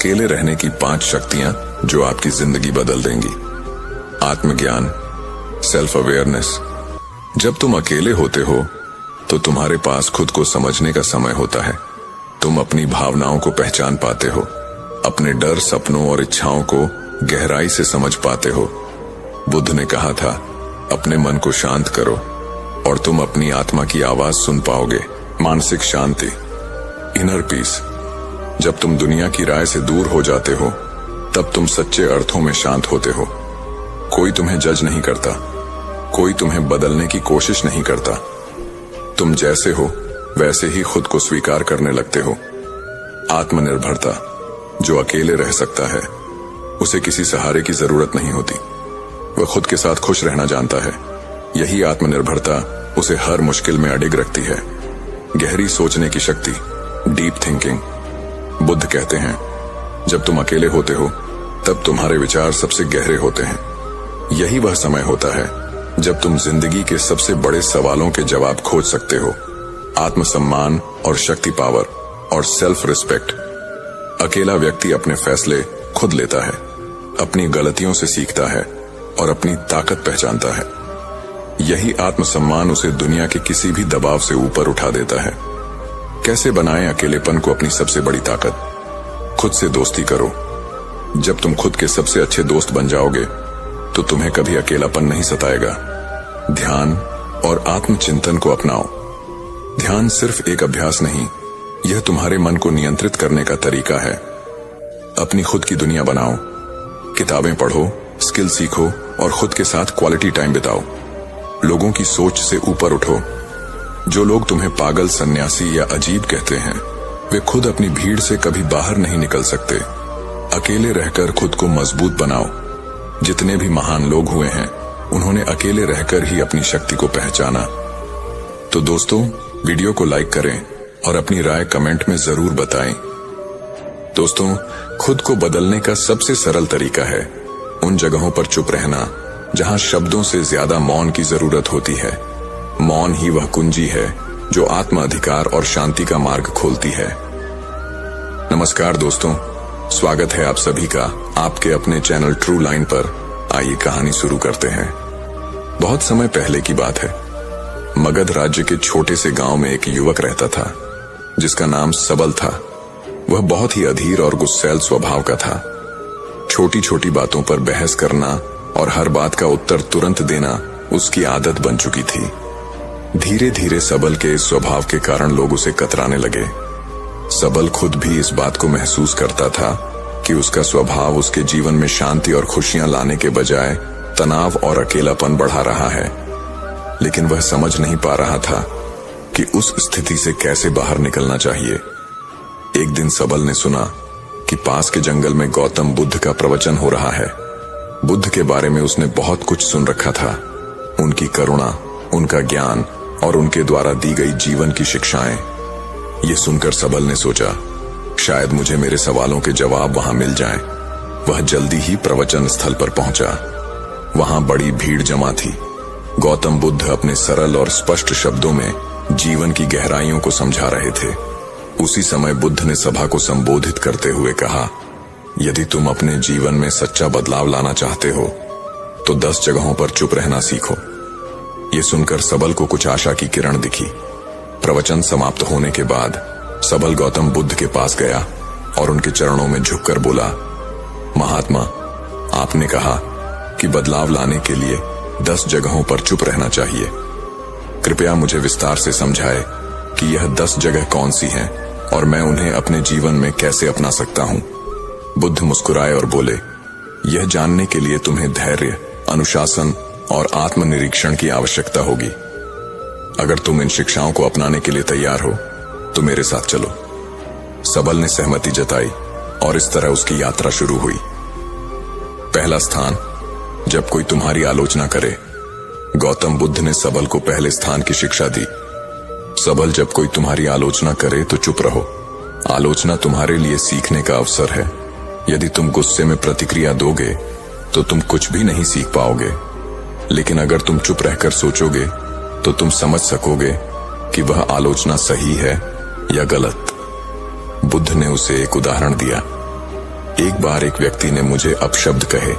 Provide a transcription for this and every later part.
अकेले रहने की 5 शक्तियां जो आपकी जिंदगी बदल देंगी। आत्मज्ञान, सेल्फ अवेयरनेस। जब तुम अकेले होते हो तो तुम्हारे पास खुद को समझने का समय होता है। तुम अपनी भावनाओं को पहचान पाते हो, अपने डर, सपनों और इच्छाओं को गहराई से समझ पाते हो। बुद्ध ने कहा था, अपने मन को शांत करो और तुम अपनी आत्मा की आवाज सुन पाओगे। मानसिक शांति, इनर पीस। जब तुम दुनिया की राय से दूर हो जाते हो तब तुम सच्चे अर्थों में शांत होते हो। कोई तुम्हें जज नहीं करता, कोई तुम्हें बदलने की कोशिश नहीं करता। तुम जैसे हो वैसे ही खुद को स्वीकार करने लगते हो। आत्मनिर्भरता। जो अकेले रह सकता है उसे किसी सहारे की जरूरत नहीं होती। वह खुद के साथ खुश रहना जानता है। यही आत्मनिर्भरता उसे हर मुश्किल में अडिग रखती है। गहरी सोचने की शक्ति, डीप थिंकिंग। बुद्ध कहते हैं, जब तुम अकेले होते हो तब तुम्हारे विचार सबसे गहरे होते हैं। यही वह समय होता है जब तुम जिंदगी के सबसे बड़े सवालों के जवाब खोज सकते हो। आत्मसम्मान और शक्ति, पावर और सेल्फ रिस्पेक्ट। अकेला व्यक्ति अपने फैसले खुद लेता है, अपनी गलतियों से सीखता है और अपनी ताकत पहचानता है। यही आत्मसम्मान उसे दुनिया के किसी भी दबाव से ऊपर उठा देता है। कैसे बनाएं अकेलेपन को अपनी सबसे बड़ी ताकत? खुद से दोस्ती करो। जब तुम खुद के सबसे अच्छे दोस्त बन जाओगे तो तुम्हें कभी अकेलापन नहीं सताएगा। ध्यान और आत्मचिंतन को अपनाओ। ध्यान सिर्फ एक अभ्यास नहीं, यह तुम्हारे मन को नियंत्रित करने का तरीका है। अपनी खुद की दुनिया बनाओ। किताबें पढ़ो, स्किल सीखो और खुद के साथ क्वालिटी टाइम बिताओ। लोगों की सोच से ऊपर उठो। जो लोग तुम्हें पागल, सन्यासी या अजीब कहते हैं, वे खुद अपनी भीड़ से कभी बाहर नहीं निकल सकते। अकेले रहकर खुद को मजबूत बनाओ। जितने भी महान लोग हुए हैं उन्होंने अकेले रहकर ही अपनी शक्ति को पहचाना। तो दोस्तों, वीडियो को लाइक करें और अपनी राय कमेंट में जरूर बताएं। दोस्तों, खुद को बदलने का सबसे सरल तरीका है उन जगहों पर चुप रहना जहां शब्दों से ज्यादा मौन की जरूरत होती है। मौन ही वह कुंजी है जो आत्म अधिकार और शांति का मार्ग खोलती है। नमस्कार दोस्तों, स्वागत है आप सभी का आपके अपने चैनल ट्रू लाइन पर। आइए कहानी शुरू करते हैं। बहुत समय पहले की बात है। मगध राज्य के छोटे से गांव में एक युवक रहता था जिसका नाम सबल था। वह बहुत ही अधीर और गुस्सैल स्वभाव का था। छोटी छोटी बातों पर बहस करना और हर बात का उत्तर तुरंत देना उसकी आदत बन चुकी थी। धीरे धीरे सबल के इस स्वभाव के कारण लोग उसे कतराने लगे। सबल खुद भी इस बात को महसूस करता था कि उसका स्वभाव उसके जीवन में शांति और खुशियां लाने के बजाय तनाव और अकेलापन बढ़ा रहा है। लेकिन वह समझ नहीं पा रहा था कि उस स्थिति से कैसे बाहर निकलना चाहिए। एक दिन सबल ने सुना कि पास के जंगल में गौतम बुद्ध का प्रवचन हो रहा है। बुद्ध के बारे में उसने बहुत कुछ सुन रखा था। उनकी करुणा, उनका ज्ञान और उनके द्वारा दी गई जीवन की शिक्षाएं। ये सुनकर सबल ने सोचा, शायद मुझे मेरे सवालों के जवाब वहां मिल जाएं। वह जल्दी ही प्रवचन स्थल पर पहुंचा। वहां बड़ी भीड़ जमा थी। गौतम बुद्ध अपने सरल और स्पष्ट शब्दों में जीवन की गहराइयों को समझा रहे थे। उसी समय बुद्ध ने सभा को संबोधित करते हुए कहा, यदि तुम अपने जीवन में सच्चा बदलाव लाना चाहते हो तो 10 जगहों पर चुप रहना सीखो। ये सुनकर सबल को कुछ आशा की किरण दिखी। प्रवचन समाप्त होने के बाद सबल गौतम बुद्ध के पास गया और उनके चरणों में झुककर बोला, महात्मा, आपने कहा कि बदलाव लाने के लिए 10 जगहों पर चुप रहना चाहिए। कृपया मुझे विस्तार से समझाएं कि यह 10 जगह कौन सी हैं और मैं उन्हें अपने जीवन में कैसे अपना सकता हूं। बुद्ध मुस्कुराए और बोले, यह जानने के लिए तुम्हें धैर्य, अनुशासन और आत्मनिरीक्षण की आवश्यकता होगी। अगर तुम इन शिक्षाओं को अपनाने के लिए तैयार हो तो मेरे साथ चलो। सबल ने सहमति जताई और इस तरह उसकी यात्रा शुरू हुई। पहला स्थान, जब कोई तुम्हारी आलोचना करे। गौतम बुद्ध ने सबल को पहले स्थान की शिक्षा दी। सबल, जब कोई तुम्हारी आलोचना करे तो चुप रहो। आलोचना तुम्हारे लिए सीखने का अवसर है। यदि तुम गुस्से में प्रतिक्रिया दोगे तो तुम कुछ भी नहीं सीख पाओगे। लेकिन अगर तुम चुप रहकर सोचोगे तो तुम समझ सकोगे कि वह आलोचना सही है या गलत। बुद्ध ने उसे एक उदाहरण दिया। एक बार एक व्यक्ति ने मुझे अपशब्द कहे।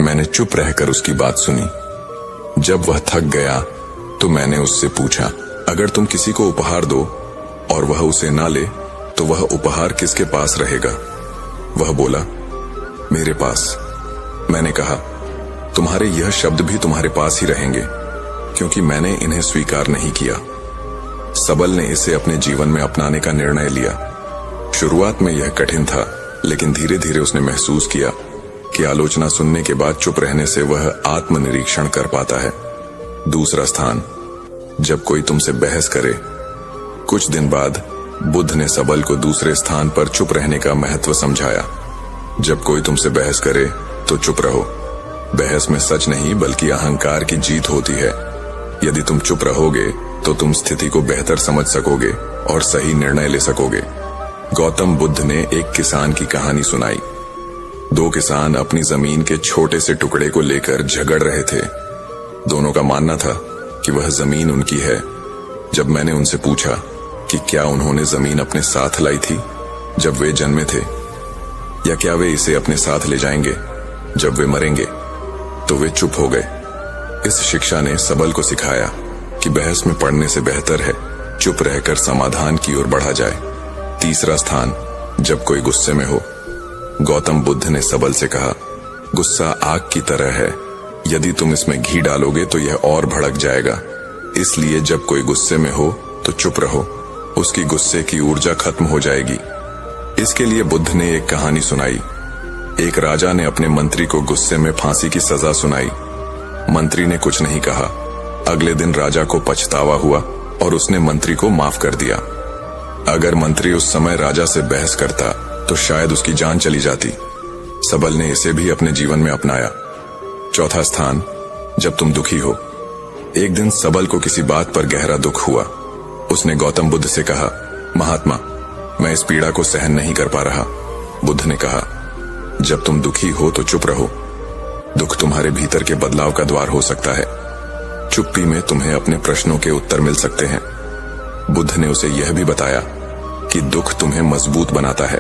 मैंने चुप रहकर उसकी बात सुनी। जब वह थक गया तो मैंने उससे पूछा, अगर तुम किसी को उपहार दो और वह उसे ना ले तो वह उपहार किसके पास रहेगा? वह बोला, मेरे पास। मैंने कहा, तुम्हारे यह शब्द भी तुम्हारे पास ही रहेंगे, क्योंकि मैंने इन्हें स्वीकार नहीं किया। सबल ने इसे अपने जीवन में अपनाने का निर्णय लिया। शुरुआत में यह कठिन था, लेकिन धीरे धीरे उसने महसूस किया कि आलोचना सुनने के बाद चुप रहने से वह आत्मनिरीक्षण कर पाता है। दूसरा स्थान, जब कोई तुमसे बहस करे। कुछ दिन बाद बुद्ध ने सबल को दूसरे स्थान पर चुप रहने का महत्व समझाया। जब कोई तुमसे बहस करे तो चुप रहो। बहस में सच नहीं बल्कि अहंकार की जीत होती है। यदि तुम चुप रहोगे तो तुम स्थिति को बेहतर समझ सकोगे और सही निर्णय ले सकोगे। गौतम बुद्ध ने एक किसान की कहानी सुनाई। दो किसान अपनी जमीन के छोटे से टुकड़े को लेकर झगड़ रहे थे। दोनों का मानना था कि वह जमीन उनकी है। जब मैंने उनसे पूछा कि क्या उन्होंने जमीन अपने साथ लाई थी जब वे जन्मे थे, या क्या वे इसे अपने साथ ले जाएंगे जब वे मरेंगे, तो वे चुप हो गए। इस शिक्षा ने सबल को सिखाया कि बहस में पड़ने से बेहतर है चुप रहकर समाधान की ओर बढ़ा जाए। तीसरा स्थान, जब कोई गुस्से में हो। गौतम बुद्ध ने सबल से कहा, गुस्सा आग की तरह है, यदि तुम इसमें घी डालोगे तो यह और भड़क जाएगा। इसलिए जब कोई गुस्से में हो तो चुप रहो, उसकी गुस्से की ऊर्जा खत्म हो जाएगी। इसके लिए बुद्ध ने एक कहानी सुनाई। एक राजा ने अपने मंत्री को गुस्से में फांसी की सजा सुनाई। मंत्री ने कुछ नहीं कहा। अगले दिन राजा को पछतावा हुआ और उसने मंत्री को माफ कर दिया। अगर मंत्री उस समय राजा से बहस करता तो शायद उसकी जान चली जाती। सबल ने इसे भी अपने जीवन में अपनाया। चौथा स्थान, जब तुम दुखी हो। एक दिन सबल को किसी बात पर गहरा दुख हुआ। उसने गौतम बुद्ध से कहा, महात्मा, मैं इस पीड़ा को सहन नहीं कर पा रहा। बुद्ध ने कहा, जब तुम दुखी हो तो चुप रहो। दुख तुम्हारे भीतर के बदलाव का द्वार हो सकता है। चुप्पी में तुम्हें अपने प्रश्नों के उत्तर मिल सकते हैं। बुद्ध ने उसे यह भी बताया कि दुख तुम्हें मजबूत बनाता है,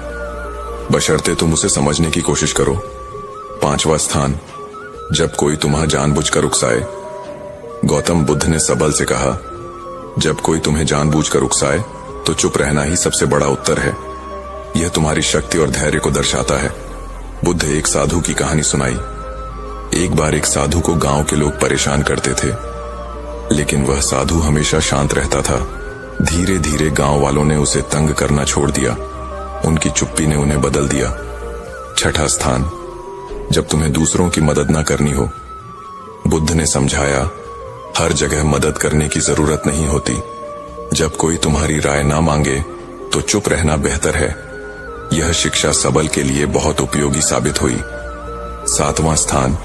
बशर्ते तुम उसे समझने की कोशिश करो। पांचवा स्थान, जब कोई तुम्हें जानबूझकर उकसाए। गौतम बुद्ध ने सबल से कहा, जब कोई तुम्हें जानबूझकर उकसाए तो चुप रहना ही सबसे बड़ा उत्तर है। यह तुम्हारी शक्ति और धैर्य को दर्शाता है। बुद्ध एक साधु की कहानी सुनाई। एक बार एक साधु को गांव के लोग परेशान करते थे, लेकिन वह साधु हमेशा शांत रहता था। धीरे धीरे गांव वालों ने उसे तंग करना छोड़ दिया। उनकी चुप्पी ने उन्हें बदल दिया। छठा स्थान, जब तुम्हें दूसरों की मदद ना करनी हो। बुद्ध ने समझाया, हर जगह मदद करने की जरूरत नहीं होती। जब कोई तुम्हारी राय ना मांगे तो चुप रहना बेहतर है। यह शिक्षा सबल के लिए बहुत उपयोगी साबित हुई। सातवां स्थान,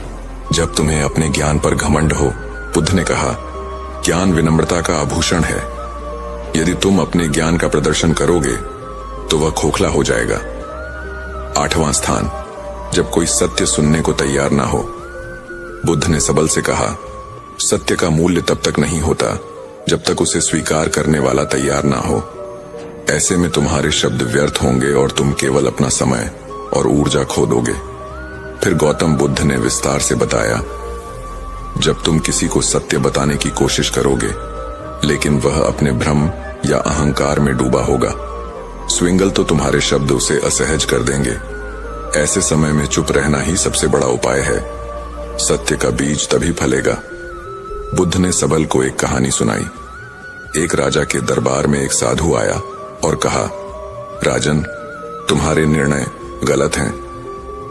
जब तुम्हें अपने ज्ञान पर घमंड हो। बुद्ध ने कहा, ज्ञान विनम्रता का आभूषण है। यदि तुम अपने ज्ञान का प्रदर्शन करोगे तो वह खोखला हो जाएगा। आठवां स्थान, जब कोई सत्य सुनने को तैयार ना हो। बुद्ध ने सबल से कहा, सत्य का मूल्य तब तक नहीं होता जब तक उसे स्वीकार करने वाला तैयार ना हो। ऐसे में तुम्हारे शब्द व्यर्थ होंगे और तुम केवल अपना समय और ऊर्जा खो दोगे। फिर गौतम बुद्ध ने विस्तार से बताया, जब तुम किसी को सत्य बताने की कोशिश करोगे लेकिन वह अपने भ्रम या अहंकार में डूबा होगा, स्विंगल तो तुम्हारे शब्द उसे असहज कर देंगे। ऐसे समय में चुप रहना ही सबसे बड़ा उपाय है। सत्य का बीज तभी फलेगा। बुद्ध ने सबल को एक कहानी सुनाई। एक राजा के दरबार में एक साधु आया और कहा, राजन, तुम्हारे निर्णय गलत हैं।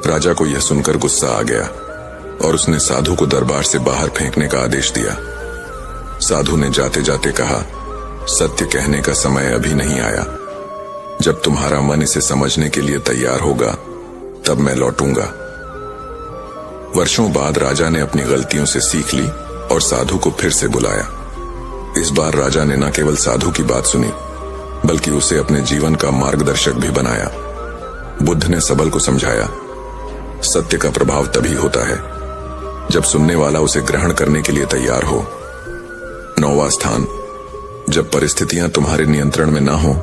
राजा को यह सुनकर गुस्सा आ गया और उसने साधु को दरबार से बाहर फेंकने का आदेश दिया। साधु ने जाते जाते कहा, सत्य कहने का समय अभी नहीं आया। जब तुम्हारा मन इसे समझने के लिए तैयार होगा तब मैं लौटूंगा। वर्षों बाद राजा ने अपनी गलतियों से सीख ली और साधु को फिर से बुलाया। इस बार राजा ने न केवल साधु की बात सुनी बल्कि उसे अपने जीवन का मार्गदर्शक भी बनाया। बुद्ध ने सबल को समझाया, सत्य का प्रभाव तभी होता है जब सुनने वाला उसे ग्रहण करने के लिए तैयार हो। नौवां स्थान, जब परिस्थितियां तुम्हारे नियंत्रण में ना हो।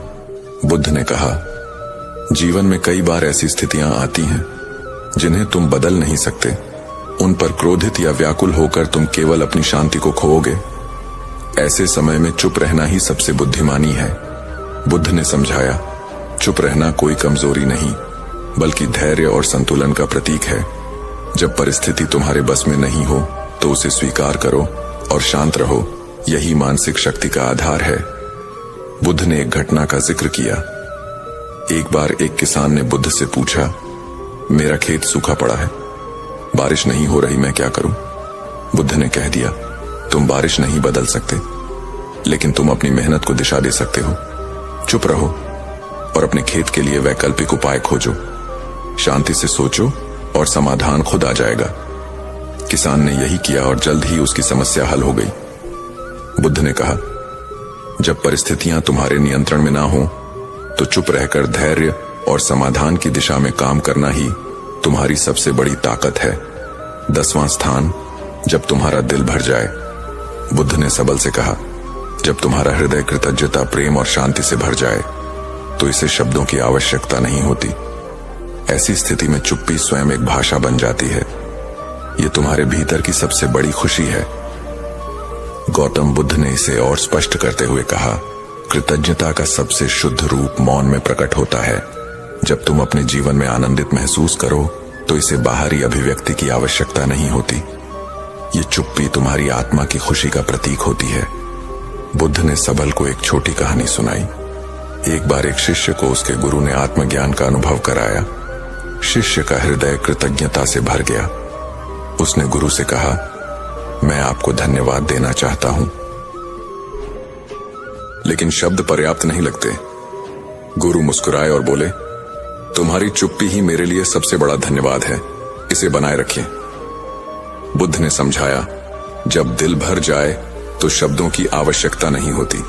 बुद्ध ने कहा, जीवन में कई बार ऐसी स्थितियां आती हैं जिन्हें तुम बदल नहीं सकते। उन पर क्रोधित या व्याकुल होकर तुम केवल अपनी शांति को खोओगे। ऐसे समय में चुप रहना ही सबसे बुद्धिमानी है। बुद्ध ने समझाया, चुप रहना कोई कमजोरी नहीं बल्कि धैर्य और संतुलन का प्रतीक है। जब परिस्थिति तुम्हारे बस में नहीं हो तो उसे स्वीकार करो और शांत रहो। यही मानसिक शक्ति का आधार है। बुद्ध ने एक घटना का जिक्र किया। एक बार एक किसान ने बुद्ध से पूछा, मेरा खेत सूखा पड़ा है, बारिश नहीं हो रही, मैं क्या करूं? बुद्ध ने कह दिया, तुम बारिश नहीं बदल सकते, लेकिन तुम अपनी मेहनत को दिशा दे सकते हो। चुप रहो और अपने खेत के लिए वैकल्पिक उपाय खोजो। शांति से सोचो और समाधान खुद आ जाएगा। किसान ने यही किया और जल्द ही उसकी समस्या हल हो गई। बुद्ध ने कहा, जब परिस्थितियां तुम्हारे नियंत्रण में ना हो तो चुप रहकर धैर्य और समाधान की दिशा में काम करना ही तुम्हारी सबसे बड़ी ताकत है। 10वां स्थान, जब तुम्हारा दिल भर जाए। बुद्ध ने सबल से कहा, जब तुम्हारा हृदय कृतज्ञता, प्रेम और शांति से भर जाए तो इसे शब्दों की आवश्यकता नहीं होती। ऐसी स्थिति में चुप्पी स्वयं एक भाषा बन जाती है। ये तुम्हारे भीतर की सबसे बड़ी खुशी है। गौतम बुद्ध ने इसे और स्पष्ट करते हुए कहा, कृतज्ञता का सबसे शुद्ध रूप मौन में प्रकट होता है। जब तुम अपने जीवन में आनंदित महसूस करो तो इसे बाहरी अभिव्यक्ति की आवश्यकता नहीं होती। ये चुप्पी तुम्हारी आत्मा की खुशी का प्रतीक होती है। बुद्ध ने सबल को एक छोटी कहानी सुनाई। एक बार एक शिष्य को उसके गुरु ने आत्मज्ञान का अनुभव कराया। शिष्य का हृदय कृतज्ञता से भर गया। उसने गुरु से कहा, मैं आपको धन्यवाद देना चाहता हूं, लेकिन शब्द पर्याप्त नहीं लगते। गुरु मुस्कुराए और बोले, तुम्हारी चुप्पी ही मेरे लिए सबसे बड़ा धन्यवाद है, इसे बनाए रखिए। बुद्ध ने समझाया, जब दिल भर जाए तो शब्दों की आवश्यकता नहीं होती।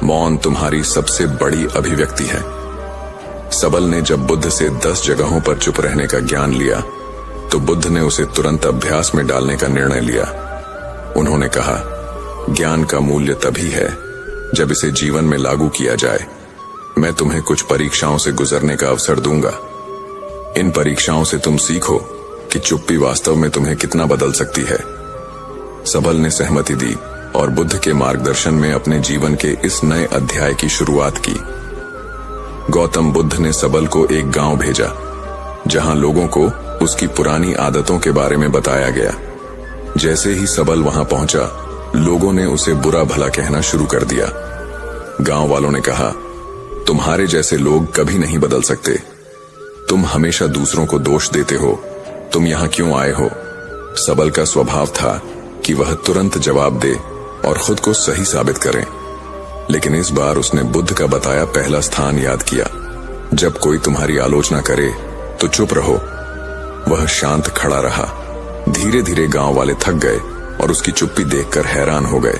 मौन तुम्हारी सबसे बड़ी अभिव्यक्ति है। सबल ने जब बुद्ध से 10 जगहों पर चुप रहने का ज्ञान लिया तो बुद्ध ने उसे तुरंत अभ्यास में डालने का निर्णय लिया। उन्होंने कहा, ज्ञान का मूल्य तभी है जब इसे जीवन में लागू किया जाए। मैं तुम्हें कुछ परीक्षाओं से गुजरने का अवसर दूंगा। इन परीक्षाओं से तुम सीखो कि चुप्पी वास्तव में तुम्हें कितना बदल सकती है। सबल ने सहमति दी और बुद्ध के मार्गदर्शन में अपने जीवन के इस नए अध्याय की शुरुआत की। गौतम बुद्ध ने सबल को एक गांव भेजा जहां लोगों को उसकी पुरानी आदतों के बारे में बताया गया। जैसे ही सबल वहां पहुंचा, लोगों ने उसे बुरा भला कहना शुरू कर दिया। गांव वालों ने कहा, तुम्हारे जैसे लोग कभी नहीं बदल सकते। तुम हमेशा दूसरों को दोष देते हो। तुम यहां क्यों आए हो? सबल का स्वभाव था कि वह तुरंत जवाब दे और खुद को सही साबित करे, लेकिन इस बार उसने बुद्ध का बताया पहला स्थान याद किया। जब कोई तुम्हारी आलोचना करे तो चुप रहो। वह शांत खड़ा रहा। धीरे धीरे गांव वाले थक गए और उसकी चुप्पी देखकर हैरान हो गए।